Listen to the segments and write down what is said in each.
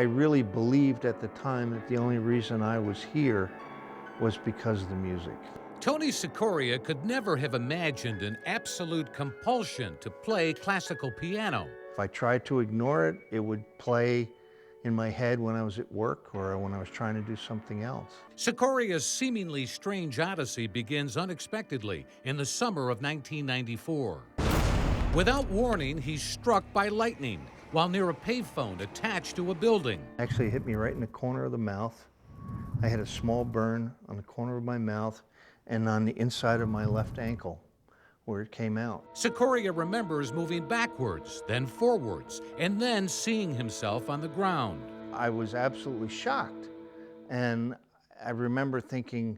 really believed at the time that the only reason I was here was because of the music. Tony Sikoria could never have imagined an absolute compulsion to play classical piano. If I tried to ignore it, it would play in my head when I was at work or when I was trying to do something else. Sikoria's seemingly strange odyssey begins unexpectedly in the summer of 1994. Without warning, he's struck by lightning while near a payphone attached to a building. Actually, it hit me right in the corner of the mouth. I had a small burn on the corner of my mouth and on the inside of my left ankle where it came out. Sikoria remembers moving backwards, then forwards, and then seeing himself on the ground. I was absolutely shocked. And I remember thinking,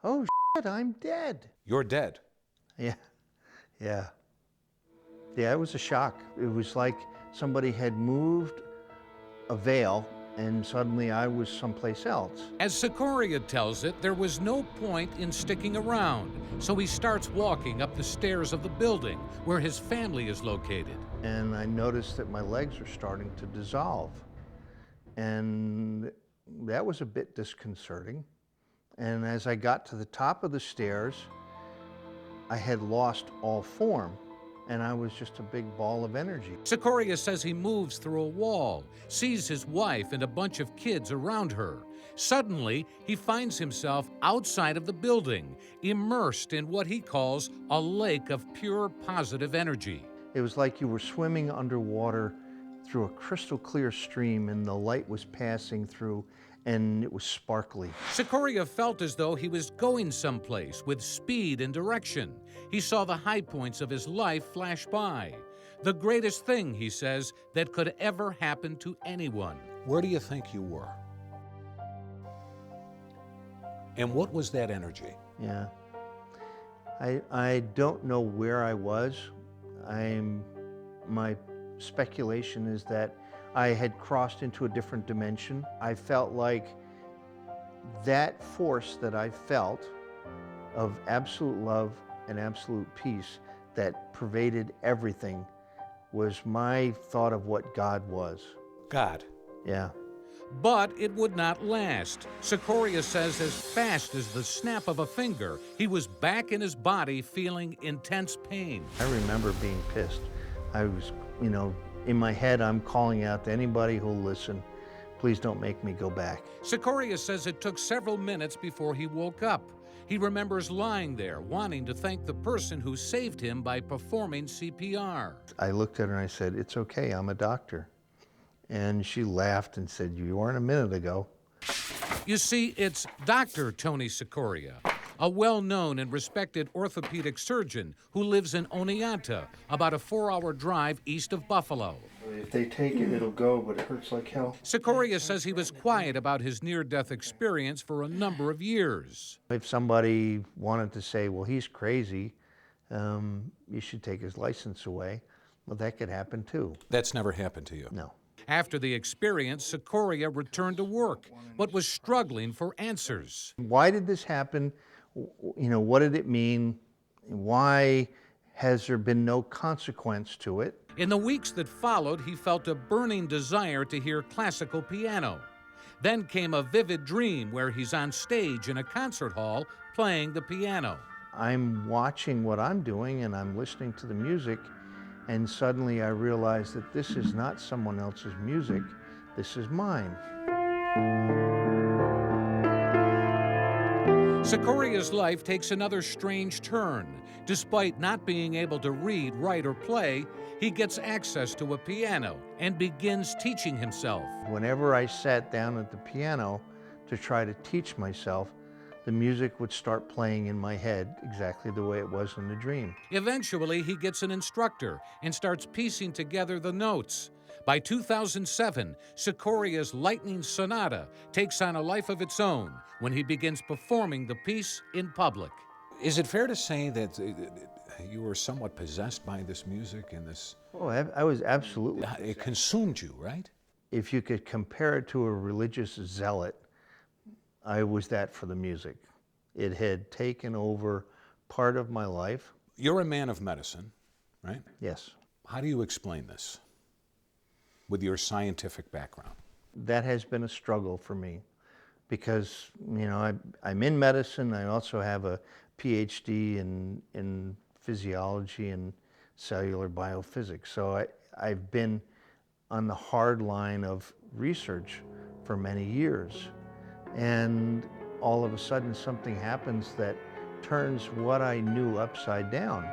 oh shit, I'm dead. You're dead. Yeah, yeah. Yeah, it was a shock. It was like somebody had moved a veil and suddenly I was someplace else. As Sikoria tells it, there was no point in sticking around, so he starts walking up the stairs of the building where his family is located. And I noticed that my legs are starting to dissolve. And that was a bit disconcerting. And as I got to the top of the stairs, I had lost all form. And I was just a big ball of energy. Sikoria says he moves through a wall, sees his wife and a bunch of kids around her. Suddenly, he finds himself outside of the building, immersed in what he calls a lake of pure positive energy. It was like you were swimming underwater through a crystal clear stream and the light was passing through and it was sparkly. Sikoria felt as though he was going someplace with speed and direction. He saw the high points of his life flash by. The greatest thing, he says, that could ever happen to anyone. Where do you think you were? And what was that energy? Yeah. I don't know where I was. My speculation is that I had crossed into a different dimension. I felt like that force that I felt of absolute love and absolute peace that pervaded everything was my thought of what God was. God. Yeah. But it would not last. Sikoria says as fast as the snap of a finger, he was back in his body feeling intense pain. I remember being pissed. I was, in my head, I'm calling out to anybody who'll listen, please don't make me go back. Sikoria says it took several minutes before he woke up. He remembers lying there, wanting to thank the person who saved him by performing CPR. I looked at her and I said, it's okay, I'm a doctor. And she laughed and said, you weren't a minute ago. You see, it's Dr. Tony Sikoria, a well-known and respected orthopedic surgeon who lives in Oneonta, about a 4-hour drive east of Buffalo. If they take it, it'll go, but it hurts like hell. Sikoria says he was quiet about his near-death experience for a number of years. If somebody wanted to say, well, he's crazy, you should take his license away, well, that could happen too. That's never happened to you? No. After the experience, Sikoria returned to work, but was struggling for answers. Why did this happen? What did it mean? Why has there been no consequence to it? In the weeks that followed, he felt a burning desire to hear classical piano. Then came a vivid dream where he's on stage in a concert hall playing the piano. I'm watching what I'm doing and I'm listening to the music, and suddenly I realize that this is not someone else's music, this is mine. Sikoria's life takes another strange turn. Despite not being able to read, write, or play, he gets access to a piano and begins teaching himself. Whenever I sat down at the piano to try to teach myself, the music would start playing in my head exactly the way it was in the dream. Eventually, he gets an instructor and starts piecing together the notes. By 2007, Sikoria's Lightning Sonata takes on a life of its own when he begins performing the piece in public. Is it fair to say that you were somewhat possessed by this music and this? Oh, I was absolutely. It consumed you, right? If you could compare it to a religious zealot, I was that for the music. It had taken over part of my life. You're a man of medicine, right? Yes. How do you explain this with your scientific background? That has been a struggle for me because, I'm in medicine. I also have a PhD in physiology and cellular biophysics. So I've been on the hard line of research for many years. And all of a sudden something happens that turns what I knew upside down.